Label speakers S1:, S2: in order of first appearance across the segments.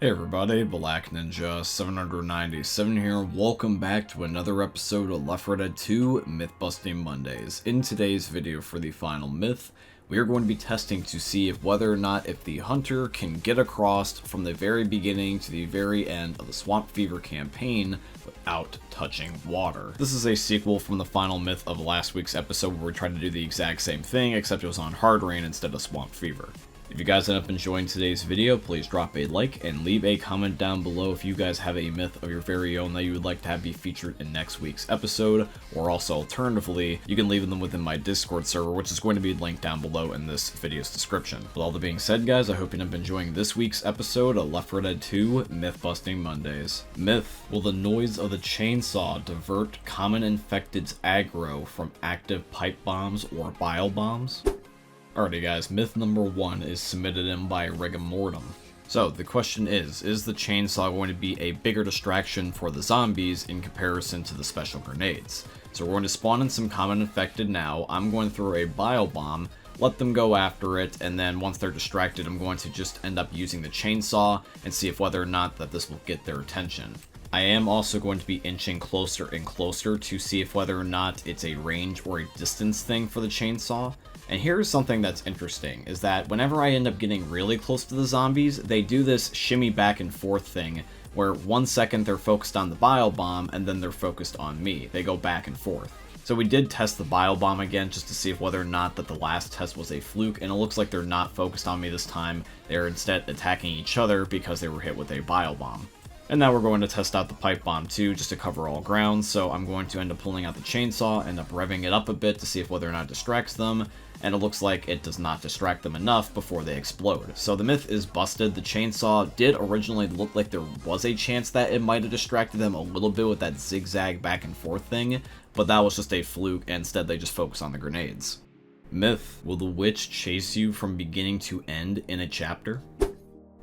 S1: Hey everybody, Black Ninja 797 here. Welcome back to another episode of Left 4 Dead 2 Myth Busting Mondays. In today's video for the final myth, we are going to be testing to see if whether or not if the hunter can get across from the very beginning to the very end of the Swamp Fever campaign without touching water. This is a sequel from the final myth of last week's episode where we tried to do the exact same thing except it was on hard rain instead of Swamp Fever. If you guys end up enjoying today's video, please drop a like and leave a comment down below if you guys have a myth of your very own that you would like to have be featured in next week's episode, or also alternatively, you can leave them within my Discord server, which is going to be linked down below in this video's description. With all that being said, guys, I hope you end up enjoying this week's episode of Left 4 Dead 2 Myth Busting Mondays. Myth: will the noise of the chainsaw divert common infected's aggro from active pipe bombs or bile bombs? Alrighty guys, myth number 1 is submitted in by Rigamortem. So the question is the chainsaw going to be a bigger distraction for the zombies in comparison to the special grenades? So we're going to spawn in some common infected now. I'm going to throw a bile bomb, let them go after it, and then once they're distracted, I'm going to just end up using the chainsaw and see if whether or not that this will get their attention. I am also going to be inching closer and closer to see if whether or not it's a range or a distance thing for the chainsaw. And here's something that's interesting, is that whenever I end up getting really close to the zombies, they do this shimmy back and forth thing, where 1 second they're focused on the bile bomb, and then they're focused on me. They go back and forth. So we did test the bile bomb again, just to see if whether or not that the last test was a fluke, and it looks like they're not focused on me this time. They're instead attacking each other because they were hit with a bile bomb. And now we're going to test out the pipe bomb too, just to cover all grounds, so I'm going to end up pulling out the chainsaw, end up revving it up a bit to see if whether or not it distracts them, and it looks like it does not distract them enough before they explode. So the myth is busted. The chainsaw did originally look like there was a chance that it might have distracted them a little bit with that zigzag back and forth thing, but that was just a fluke, and instead they just focus on the grenades. Myth: will the witch chase you from beginning to end in a chapter?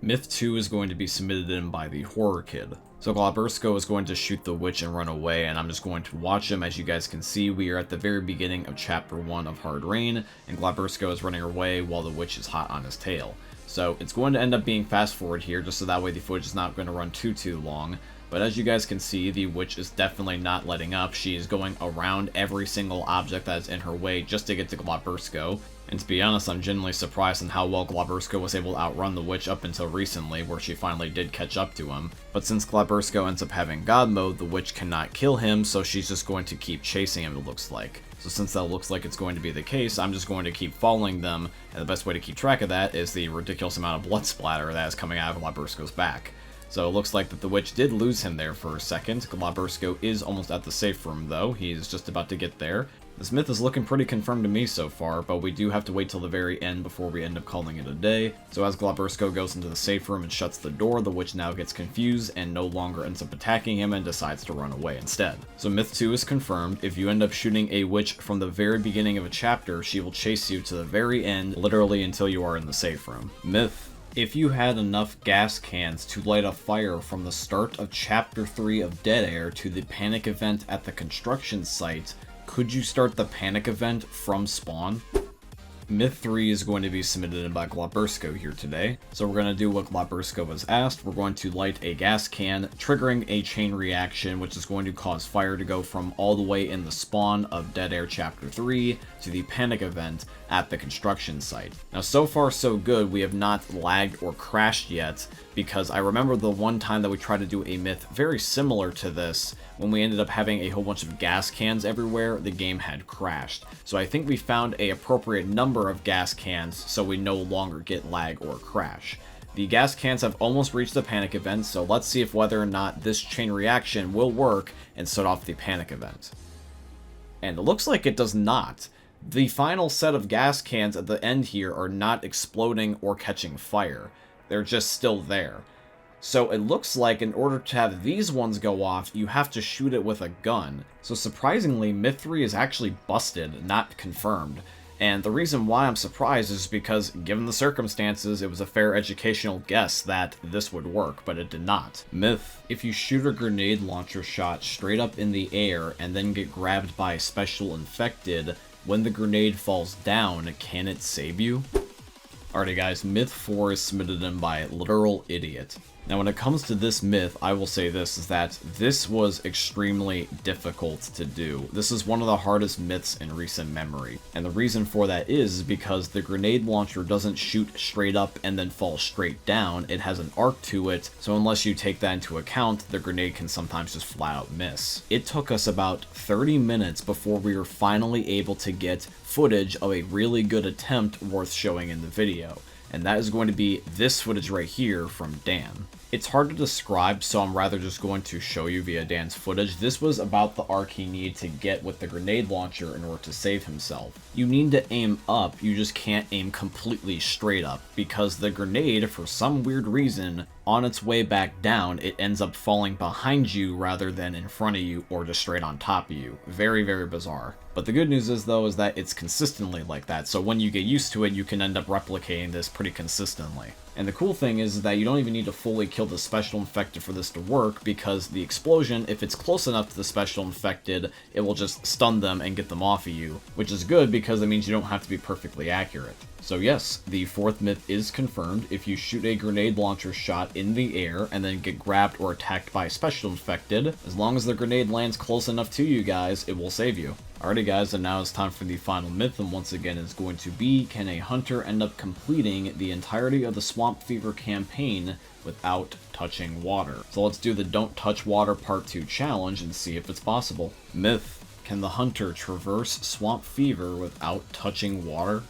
S1: Myth 2 is going to be submitted in by the Horror Kid. So Glabersko is going to shoot the witch and run away, and I'm just going to watch him. As you guys can see, we are at the very beginning of Chapter 1 of Hard Rain, and Glabersko is running away while the witch is hot on his tail. So it's going to end up being fast forward here, just so that way the footage is not going to run too long. But as you guys can see, the witch is definitely not letting up. She is going around every single object that is in her way just to get to Glabersko. And to be honest, I'm genuinely surprised on how well Glabersko was able to outrun the witch up until recently, where she finally did catch up to him. But since Glabersko ends up having God mode, the witch cannot kill him, so she's just going to keep chasing him, it looks like. So since that looks like it's going to be the case, I'm just going to keep following them, and the best way to keep track of that is the ridiculous amount of blood splatter that is coming out of Glabersko's back. So it looks like that the witch did lose him there for a second. Glabersko is almost at the safe room though, he's just about to get there. This myth is looking pretty confirmed to me so far, but we do have to wait till the very end before we end up calling it a day. So as Glabersko goes into the safe room and shuts the door, the witch now gets confused and no longer ends up attacking him and decides to run away instead. So myth 2 is confirmed. If you end up shooting a witch from the very beginning of a chapter, she will chase you to the very end, literally until you are in the safe room. Myth: if you had enough gas cans to light a fire from the start of Chapter 3 of Dead Air to the panic event at the construction site, could you start the panic event from spawn? Myth 3 is going to be submitted in by Glabersko here today. So we're going to do what Glabersko was asked. We're going to light a gas can, triggering a chain reaction, which is going to cause fire to go from all the way in the spawn of Dead Air Chapter 3 to the panic event at the construction site. Now so far so good, we have not lagged or crashed yet, because I remember the one time that we tried to do a myth very similar to this, when we ended up having a whole bunch of gas cans everywhere, the game had crashed. So I think we found a appropriate number of gas cans so we no longer get lag or crash. The gas cans have almost reached the panic event, so let's see if whether or not this chain reaction will work and set off the panic event. And it looks like it does not. The final set of gas cans at the end here are not exploding or catching fire. They're just still there. So it looks like in order to have these ones go off, you have to shoot it with a gun. So surprisingly, myth 3 is actually busted, not confirmed. And the reason why I'm surprised is because, given the circumstances, it was a fair educational guess that this would work, but it did not. Myth: if you shoot a grenade launcher shot straight up in the air and then get grabbed by a special infected, when the grenade falls down, can it save you? Alrighty guys, myth 4 is submitted in by Literal Idiot. Now when it comes to this myth, I will say this, is that this was extremely difficult to do. This is one of the hardest myths in recent memory. And the reason for that is because the grenade launcher doesn't shoot straight up and then fall straight down. It has an arc to it, so unless you take that into account, the grenade can sometimes just flat out miss. It took us about 30 minutes before we were finally able to get footage of a really good attempt worth showing in the video. And that is going to be this footage right here from Dan. It's hard to describe, so I'm rather just going to show you via Dan's footage. This was about the arc he needed to get with the grenade launcher in order to save himself. You need to aim up, you just can't aim completely straight up, because the grenade, for some weird reason, on its way back down, it ends up falling behind you rather than in front of you or just straight on top of you. Very, very bizarre. But the good news is, though, is that it's consistently like that, so when you get used to it, you can end up replicating this pretty consistently. And the cool thing is that you don't even need to fully kill the special infected for this to work, because the explosion, if it's close enough to the special infected, it will just stun them and get them off of you, which is good because it means you don't have to be perfectly accurate. So yes, the fourth myth is confirmed. If you shoot a grenade launcher shot in the air and then get grabbed or attacked by a special infected, as long as the grenade lands close enough to you guys, it will save you. Alrighty guys, and now it's time for the final myth, and once again it's going to be, can a hunter end up completing the entirety of the Swamp Fever campaign without touching water? So let's do the Don't Touch Water Part 2 challenge and see if it's possible. Myth: can the hunter traverse Swamp Fever without touching water?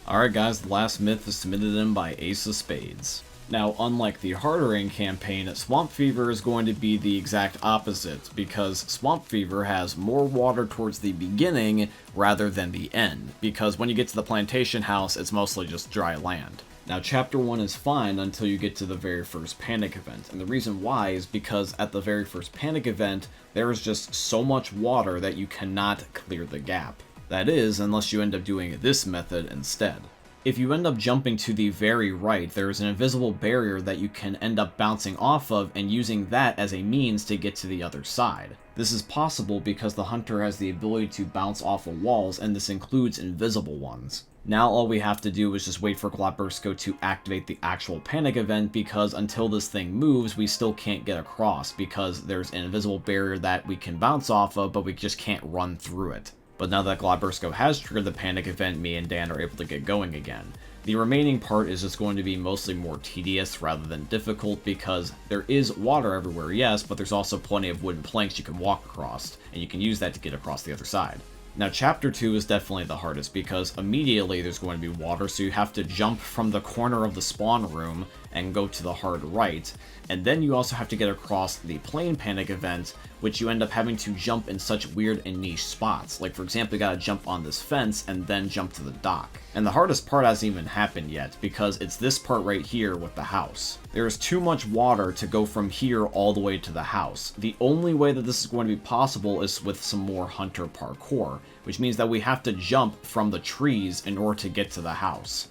S1: Alright guys, the last myth is submitted in by Ace of Spades. Now, unlike the Harder Rain campaign, Swamp Fever is going to be the exact opposite, because Swamp Fever has more water towards the beginning rather than the end, because when you get to the plantation house, it's mostly just dry land. Now, Chapter 1 is fine until you get to the very first panic event, and the reason why is because at the very first panic event, there is just so much water that you cannot clear the gap. That is, unless you end up doing this method instead. If you end up jumping to the very right, there is an invisible barrier that you can end up bouncing off of and using that as a means to get to the other side. This is possible because the hunter has the ability to bounce off of walls, and this includes invisible ones. Now all we have to do is just wait for Glabersko to activate the actual panic event, because until this thing moves, we still can't get across, because there's an invisible barrier that we can bounce off of, but we just can't run through it. But now that Glabersko has triggered the panic event, me and Dan are able to get going again. The remaining part is just going to be mostly more tedious rather than difficult, because there is water everywhere, yes, but there's also plenty of wooden planks you can walk across, and you can use that to get across the other side. Now, Chapter 2 is definitely the hardest, because immediately there's going to be water, so you have to jump from the corner of the spawn room and go to the hard right, and then you also have to get across the plane panic event, which you end up having to jump in such weird and niche spots. Like, for example, you gotta jump on this fence and then jump to the dock. And the hardest part hasn't even happened yet, because it's this part right here with the house. There is too much water to go from here all the way to the house. The only way that this is going to be possible is with some more hunter parkour, which means that we have to jump from the trees in order to get to the house.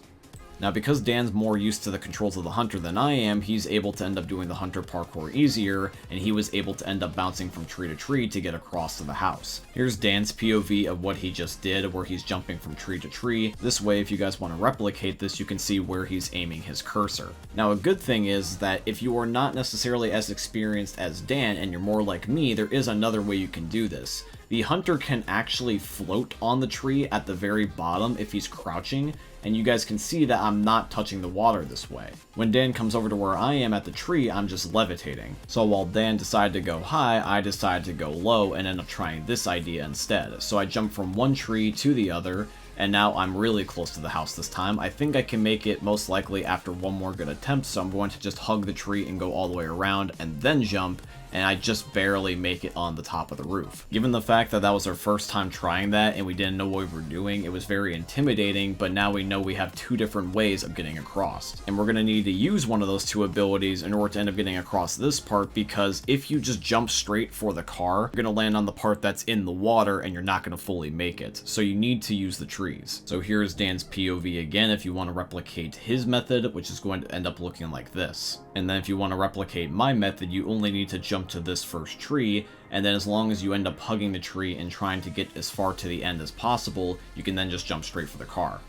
S1: Now, because Dan's more used to the controls of the hunter than I am, he's able to end up doing the hunter parkour easier, and he was able to end up bouncing from tree to tree to get across to the house. Here's Dan's POV of what he just did, where he's jumping from tree to tree. This way, if you guys want to replicate this, you can see where he's aiming his cursor. Now, a good thing is that if you are not necessarily as experienced as Dan, and you're more like me, there is another way you can do this. The hunter can actually float on the tree at the very bottom if he's crouching, and you guys can see that I'm not touching the water this way. When Dan comes over to where I am at the tree, I'm just levitating. So while Dan decided to go high, I decided to go low and end up trying this idea instead. So I jumped from one tree to the other, and now I'm really close to the house this time. I think I can make it most likely after one more good attempt, so I'm going to just hug the tree and go all the way around and then jump, and I just barely make it on the top of the roof. Given the fact that that was our first time trying that and we didn't know what we were doing, it was very intimidating, but now we know we have two different ways of getting across. And we're going to need to use one of those two abilities in order to end up getting across this part, because if you just jump straight for the car, you're going to land on the part that's in the water and you're not going to fully make it. So you need to use the trees. So here's Dan's POV again if you want to replicate his method, which is going to end up looking like this. And then if you want to replicate my method, you only need to jump to this first tree, and then as long as you end up hugging the tree and trying to get as far to the end as possible, you can then just jump straight for the car.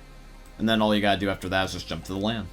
S1: and then all you gotta do after that is just jump to the land.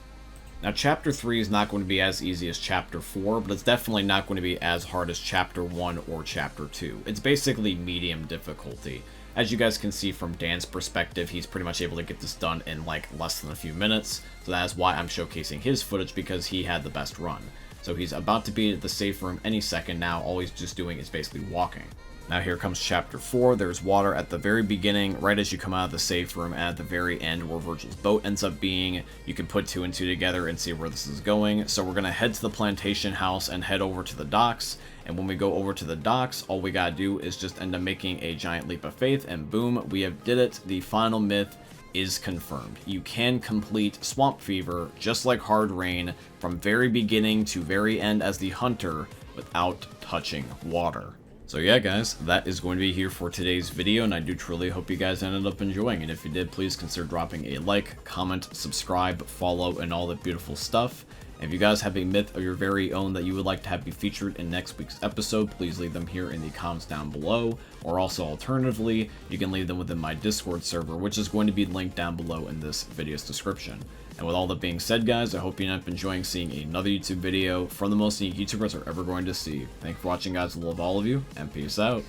S1: Now, Chapter 3 is not going to be as easy as Chapter 4, but it's definitely not going to be as hard as Chapter 1 or Chapter 2. It's basically medium difficulty. As you guys can see from Dan's perspective, he's pretty much able to get this done in like less than a few minutes, so that is why I'm showcasing his footage, because he had the best run. So he's about to be at the safe room any second now. All he's just doing is basically walking. Now here comes Chapter 4. There's water at the very beginning, right as you come out of the safe room, and at the very end where Virgil's boat ends up being. You can put 2 and 2 together and see where this is going. So we're going to head to the plantation house and head over to the docks. And when we go over to the docks, all we got to do is just end up making a giant leap of faith, and boom, we have did it. The final myth is confirmed. You can complete Swamp Fever, just like Hard Rain, from very beginning to very end as the hunter without touching water. So yeah, guys, that is going to be here for today's video, and I do truly hope you guys ended up enjoying it. If you did, please consider dropping a like, comment, subscribe, follow, and all that beautiful stuff. And if you guys have a myth of your very own that you would like to have be featured in next week's episode, please leave them here in the comments down below. Or also, alternatively, you can leave them within my Discord server, which is going to be linked down below in this video's description. And with all that being said, guys, I hope you end up enjoying seeing another YouTube video from the most unique YouTubers are ever going to see. Thank you for watching, guys. I love all of you, and peace out.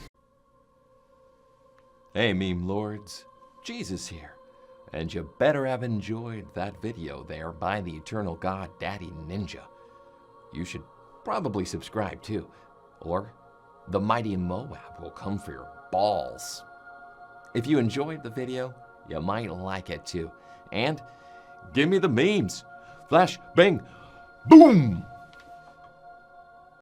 S2: Hey, meme lords, Jesus here. And you better have enjoyed that video there by the eternal god Daddy Ninja. You should probably subscribe too, or the mighty Moab will come for your balls. If you enjoyed the video, you might like it too. And give me the memes. Flash, bang, boom!